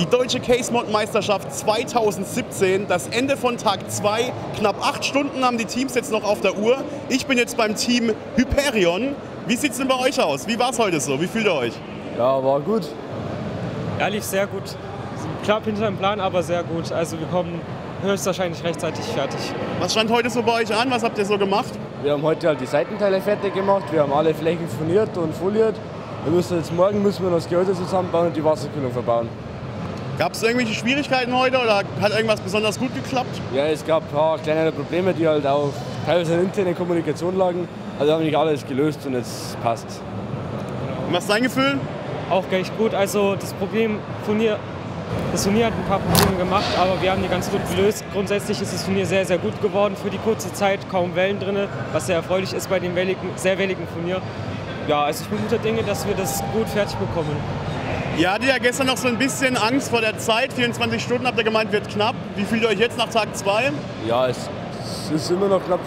Die Deutsche Case-Mod-Meisterschaft 2017, das Ende von Tag 2. Knapp 8 Stunden haben die Teams jetzt noch auf der Uhr. Ich bin jetzt beim Team Hyperion. Wie sieht es denn bei euch aus? Wie war es heute so? Wie fühlt ihr euch? Ja, war gut. Ja, lief sehr gut. Knapp hinter dem Plan, aber sehr gut. Also wir kommen höchstwahrscheinlich rechtzeitig fertig. Was stand heute so bei euch an? Was habt ihr so gemacht? Wir haben heute halt die Seitenteile fertig gemacht. Wir haben alle Flächen furniert und foliert. Morgen müssen wir noch das Gehäuse zusammenbauen und die Wasserkühlung verbauen. Gab es irgendwelche Schwierigkeiten heute oder hat irgendwas besonders gut geklappt? Ja, es gab ein paar kleinere Probleme, die halt auch teilweise in interner Kommunikation lagen. Also haben wir nicht alles gelöst und jetzt passt. Und was ist dein Gefühl? Auch recht gut. Also das Turnier hat ein paar Probleme gemacht, aber wir haben die ganz gut gelöst. Grundsätzlich ist das Turnier sehr, sehr gut geworden für die kurze Zeit. Kaum Wellen drin, was sehr erfreulich ist bei dem sehr welligen Turnier. Ja, also ich bin guter Dinge, dass wir das gut fertig bekommen. Ihr hattet ja gestern noch so ein bisschen Angst vor der Zeit. 24 Stunden habt ihr gemeint, wird knapp. Wie fühlt ihr euch jetzt nach Tag 2? Ja, es ist immer noch knapp.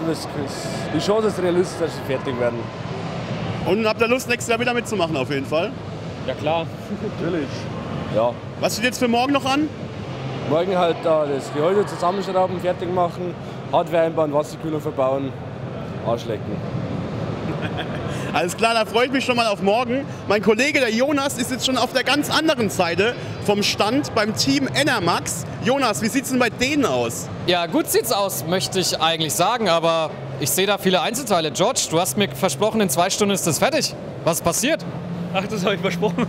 Die Chance ist realistisch, dass wir fertig werden. Und habt ihr Lust, nächstes Jahr wieder mitzumachen auf jeden Fall? Ja klar. Natürlich. Ja. Was steht jetzt für morgen noch an? Morgen halt das Gehäuse zusammenschrauben, fertig machen, Hardware einbauen, Wasserkühlung verbauen, anschlecken. Alles klar, da freue ich mich schon mal auf morgen. Mein Kollege, der Jonas, ist jetzt schon auf der ganz anderen Seite vom Stand beim Team Enermax. Jonas, wie sieht es denn bei denen aus? Ja, gut sieht's aus, möchte ich eigentlich sagen, aber ich sehe da viele Einzelteile. George, du hast mir versprochen, in 2 Stunden ist das fertig. Was ist passiert? Ach, das habe ich versprochen.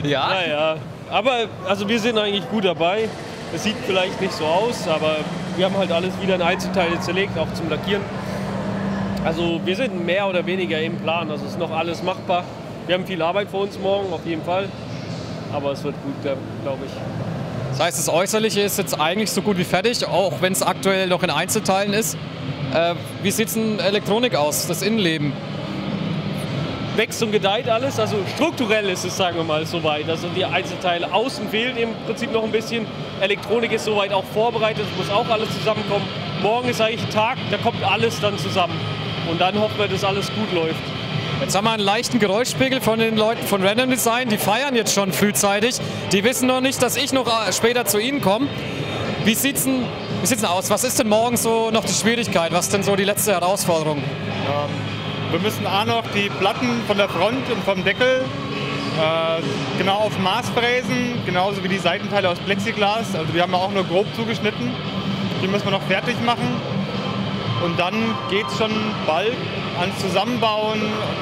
Ja? Naja, aber also wir sind eigentlich gut dabei. Es sieht vielleicht nicht so aus, aber wir haben halt alles wieder in Einzelteile zerlegt, auch zum Lackieren. Also wir sind mehr oder weniger im Plan, also ist noch alles machbar. Wir haben viel Arbeit vor uns morgen, auf jeden Fall. Aber es wird gut, glaube ich. Das heißt, das Äußerliche ist jetzt eigentlich so gut wie fertig, auch wenn es aktuell noch in Einzelteilen ist. Wie sieht es denn Elektronik aus, das Innenleben? Wächst und gedeiht alles, also strukturell ist es, sagen wir mal, soweit. Also die Einzelteile außen fehlen im Prinzip noch ein bisschen. Elektronik ist soweit auch vorbereitet, muss auch alles zusammenkommen. Morgen ist eigentlich Tag, da kommt alles dann zusammen. Und dann hoffen wir, dass alles gut läuft. Jetzt haben wir einen leichten Geräuschpegel von den Leuten von Random Design. Die feiern jetzt schon frühzeitig. Die wissen noch nicht, dass ich noch später zu ihnen komme. Wie sieht's denn aus? Was ist denn morgen so noch die Schwierigkeit? Was ist denn so die letzte Herausforderung? Wir müssen auch noch die Platten von der Front und vom Deckel genau auf Maß fräsen, genauso wie die Seitenteile aus Plexiglas. Also die haben wir auch nur grob zugeschnitten. Die müssen wir noch fertig machen. Und dann geht es schon bald ans Zusammenbauen,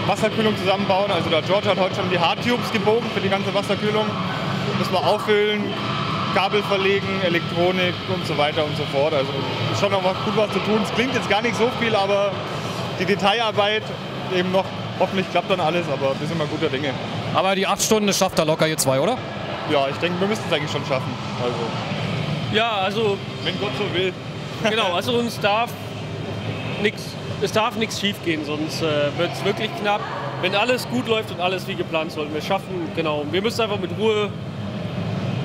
Wasserkühlung zusammenbauen. Also der George hat heute schon die Hardtubes gebogen für die ganze Wasserkühlung. Müssen wir auffüllen, Kabel verlegen, Elektronik und so weiter und so fort. Also ist schon noch gut was zu tun. Es klingt jetzt gar nicht so viel, aber die Detailarbeit eben noch, hoffentlich klappt dann alles, aber wir sind mal guter Dinge. Aber die 8 Stunden, das schafft da locker ihr 2, oder? Ja, ich denke, wir müssen es eigentlich schon schaffen. Also, Ja, also wenn Gott so will. genau, also es darf nichts schief gehen, sonst wird es wirklich knapp. Wenn alles gut läuft und alles wie geplant, sollten wir schaffen. Genau, wir müssen einfach mit Ruhe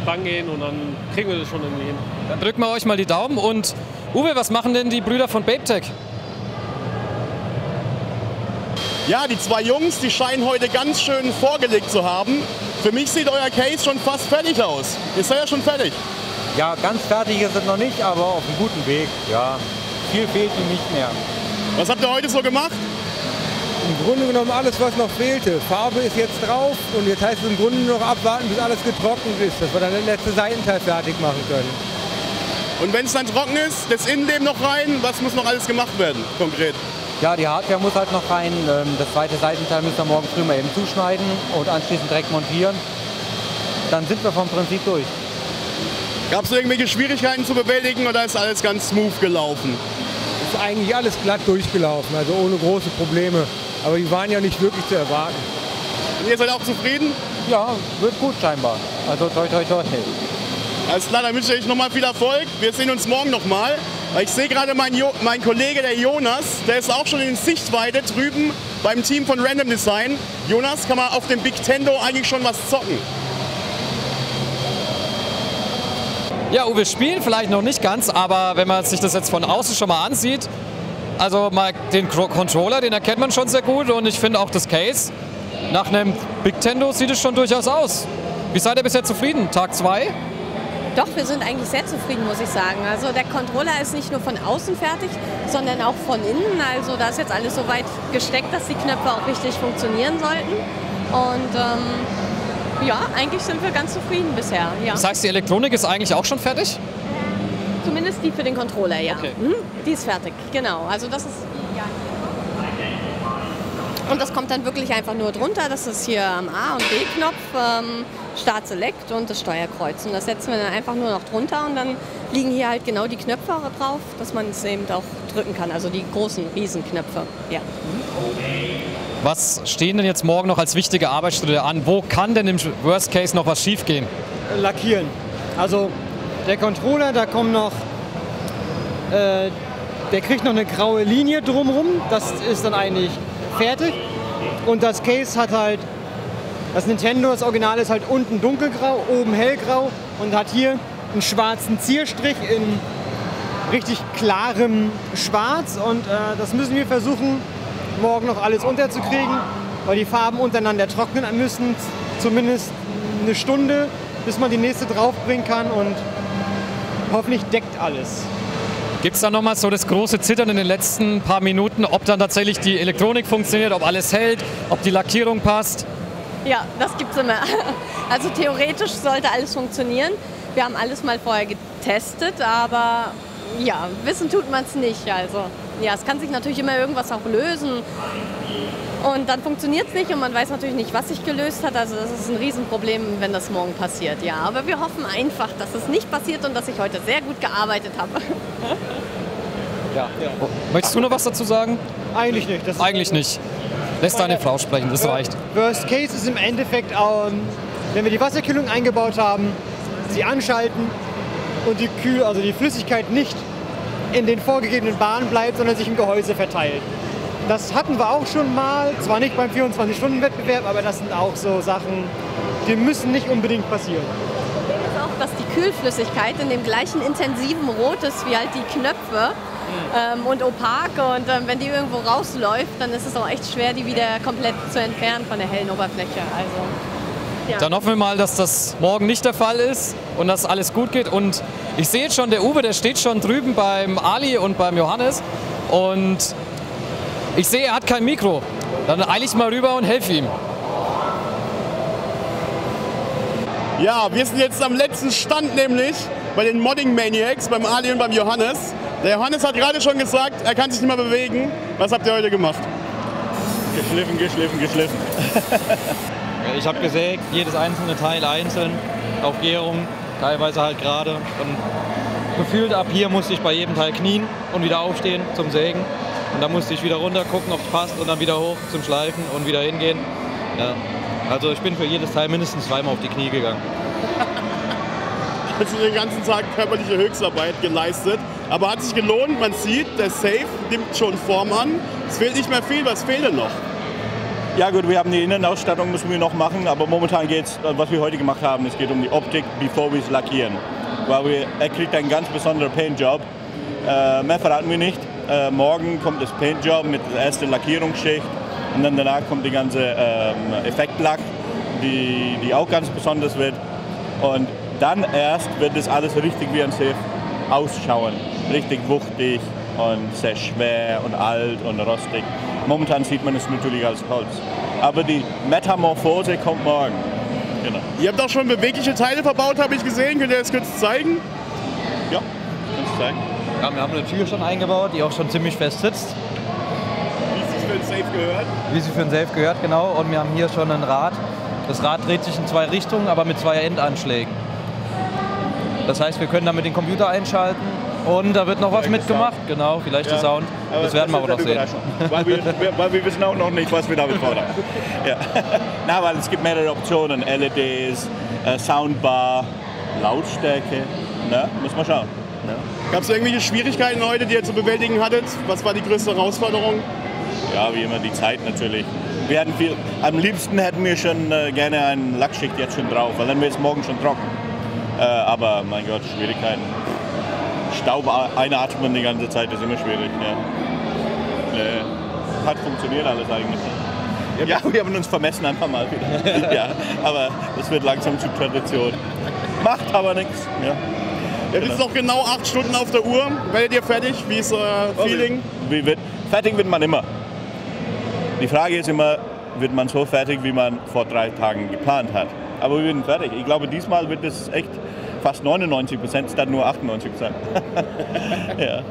rangehen und dann kriegen wir das schon irgendwie hin. Dann drücken wir euch mal die Daumen. Und Uwe, was machen denn die Brüder von BabeTech? Ja, die 2 Jungs, die scheinen heute ganz schön vorgelegt zu haben. Für mich sieht euer Case schon fast fertig aus. Ihr seid ja schon fertig. Ja, ganz fertig ist es noch nicht, aber auf einem guten Weg. Ja, viel fehlt ihm nicht mehr. Was habt ihr heute so gemacht? Im Grunde genommen alles, was noch fehlte. Farbe ist jetzt drauf und jetzt heißt es im Grunde nur noch abwarten, bis alles getrocknet ist, dass wir dann das letzte Seitenteil fertig machen können. Und wenn es dann trocken ist, das Innenleben noch rein, was muss noch alles gemacht werden, konkret? Ja, die Hardware muss halt noch rein. Das zweite Seitenteil müssen wir morgen früh mal eben zuschneiden und anschließend direkt montieren. Dann sind wir vom Prinzip durch. Gab es irgendwelche Schwierigkeiten zu bewältigen oder ist alles ganz smooth gelaufen? Ist eigentlich alles glatt durchgelaufen, also ohne große Probleme. Aber die waren ja nicht wirklich zu erwarten. Und ihr seid auch zufrieden? Ja, wird gut scheinbar. Also toi toi toi. Alles klar, dann wünsche ich euch nochmal viel Erfolg. Wir sehen uns morgen nochmal. Ich sehe gerade mein Kollege, der Jonas, der ist auch schon in Sichtweite drüben beim Team von Random Design. Jonas, kann man auf dem Big Tendo eigentlich schon was zocken? Ja, Uwe, spielen vielleicht noch nicht ganz, aber wenn man sich das jetzt von außen schon mal ansieht, also mal den Controller, den erkennt man schon sehr gut und ich finde auch das Case, nach einem Big Tendo sieht es schon durchaus aus. Wie seid ihr bisher zufrieden? Tag 2? Doch, wir sind eigentlich sehr zufrieden, muss ich sagen. Also der Controller ist nicht nur von außen fertig, sondern auch von innen. Also da ist jetzt alles so weit gesteckt, dass die Knöpfe auch richtig funktionieren sollten. Und ja, eigentlich sind wir ganz zufrieden bisher. Ja. Das heißt, die Elektronik ist eigentlich auch schon fertig? Zumindest die für den Controller, ja. Okay. Die ist fertig, genau. Also das ist ja. Und das kommt dann wirklich einfach nur drunter. Das ist hier am A- und B-Knopf, Start Select und das Steuerkreuz. Und das setzen wir dann einfach nur noch drunter und dann liegen hier halt genau die Knöpfe drauf, dass man es eben auch drücken kann. Also die großen Riesenknöpfe. Ja. Was stehen denn jetzt morgen noch als wichtige Arbeitsschritte an? Wo kann denn im Worst Case noch was schief gehen? Lackieren. Also der Controller, da kommt noch, der kriegt noch eine graue Linie drumherum. Das ist dann eigentlich fertig. Und das Case hat halt, das Nintendo, das Original ist halt unten dunkelgrau, oben hellgrau und hat hier einen schwarzen Zierstrich in richtig klarem Schwarz. Und das müssen wir versuchen, morgen noch alles unterzukriegen, weil die Farben untereinander trocknen müssen, zumindest eine Stunde, bis man die nächste draufbringen kann und hoffentlich deckt alles. Gibt es da nochmal so das große Zittern in den letzten paar Minuten, ob dann tatsächlich die Elektronik funktioniert, ob alles hält, ob die Lackierung passt? Ja, das gibt's immer. Also theoretisch sollte alles funktionieren. Wir haben alles mal vorher getestet, aber ja, wissen tut man es nicht. Also ja, es kann sich natürlich immer irgendwas auch lösen und dann funktioniert es nicht und man weiß natürlich nicht, was sich gelöst hat. Also das ist ein Riesenproblem, wenn das morgen passiert. Ja, aber wir hoffen einfach, dass es nicht passiert und dass ich heute sehr gut gearbeitet habe. Ja. Möchtest du noch was dazu sagen? Eigentlich nicht. Das Eigentlich nicht. Lässt deine Frau sprechen, das reicht. Worst Case ist im Endeffekt, wenn wir die Wasserkühlung eingebaut haben, sie anschalten und die Flüssigkeit nicht in den vorgegebenen Bahnen bleibt, sondern sich im Gehäuse verteilt. Das hatten wir auch schon mal, zwar nicht beim 24-Stunden-Wettbewerb, aber das sind auch so Sachen, die müssen nicht unbedingt passieren. Das Problem ist auch, dass die Kühlflüssigkeit in dem gleichen intensiven Rot ist wie halt die Knöpfe und opak. Und wenn die irgendwo rausläuft, dann ist es auch echt schwer, die wieder komplett zu entfernen von der hellen Oberfläche. Also, ja. Dann hoffen wir mal, dass das morgen nicht der Fall ist und dass alles gut geht. Und ich sehe jetzt schon, der Uwe, der steht schon drüben beim Ali und beim Johannes. Und ich sehe, er hat kein Mikro. Dann eile ich mal rüber und helfe ihm. Ja, wir sind jetzt am letzten Stand, nämlich bei den Modding Maniacs, beim Ali und beim Johannes. Der Johannes hat gerade schon gesagt, er kann sich nicht mehr bewegen. Was habt ihr heute gemacht? Geschliffen, geschliffen, geschliffen. Ich habe gesägt, jedes einzelne Teil einzeln, auf Gärung, teilweise halt gerade. Und gefühlt ab hier musste ich bei jedem Teil knien und wieder aufstehen zum Sägen. Und dann musste ich wieder runter gucken, ob es passt und dann wieder hoch zum Schleifen und wieder hingehen. Ja. Also ich bin für jedes Teil mindestens zweimal auf die Knie gegangen. Also den ganzen Tag körperliche Höchstarbeit geleistet. Aber hat sich gelohnt, man sieht, der Safe nimmt schon Form an. Es fehlt nicht mehr viel, was fehlt denn noch? Ja gut, wir haben die Innenausstattung, müssen wir noch machen, aber momentan geht es, was wir heute gemacht haben, es geht um die Optik, bevor wir es lackieren. Weil er kriegt einen ganz besonderen Paintjob. Mehr verraten wir nicht. Morgen kommt das Paintjob mit der ersten Lackierungsschicht und dann danach kommt die ganze Effektlack, die auch ganz besonders wird. Und dann erst wird das alles richtig wie ein Safe ausschauen. Richtig wuchtig und sehr schwer und alt und rostig. Momentan sieht man es natürlich als Holz. Aber die Metamorphose kommt morgen. Genau. Ihr habt auch schon bewegliche Teile verbaut, habe ich gesehen. Könnt ihr das kurz zeigen? Ja, kannst du zeigen. Ja, wir haben eine Tür schon eingebaut, die auch schon ziemlich fest sitzt. Wie es sich für ein Safe gehört? Wie sie für ein Safe gehört, genau. Und wir haben hier schon ein Rad. Das Rad dreht sich in zwei Richtungen, aber mit zwei Endanschlägen. Das heißt, wir können damit den Computer einschalten und da wird noch was mitgemacht. Genau, vielleicht der Sound. Das werden wir aber noch sehen. Weil wir wissen auch noch nicht, was wir damit fordern. Ja. Na, weil es gibt mehrere Optionen. LEDs, Soundbar, Lautstärke. Na, muss man schauen. Ja. Gab es irgendwelche Schwierigkeiten heute, die ihr zu bewältigen hattet? Was war die größte Herausforderung? Ja, wie immer die Zeit natürlich. Wir hatten viel, am liebsten hätten wir schon gerne eine Lackschicht jetzt schon drauf, weil dann wäre es morgen schon trocken. Aber mein Gott, Schwierigkeiten. Staub einatmen die ganze Zeit ist immer schwierig. Ja. Hat funktioniert alles eigentlich. Ja, wir haben uns vermessen ein paar Mal wieder. Ja, aber das wird langsam zur Tradition. Macht aber nichts. Ja. Jetzt ist noch genau 8 Stunden auf der Uhr. Werdet ihr fertig? Wie ist euer Feeling? Fertig wird man immer. Die Frage ist immer, wird man so fertig, wie man vor 3 Tagen geplant hat. Aber wir werden fertig. Ich glaube, diesmal wird es echt fast 99%, statt nur 98%. Ja.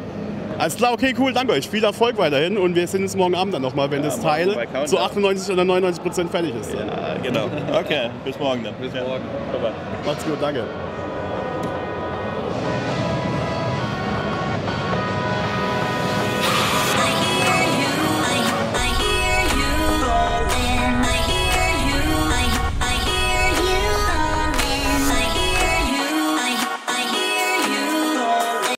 Alles klar, okay, cool, danke euch. Viel Erfolg weiterhin und wir sehen uns morgen Abend dann nochmal, wenn das Teil zu 98 oder 99% fertig ist. Ja, genau. Okay, bis morgen dann. Bis morgen. Macht's gut, danke.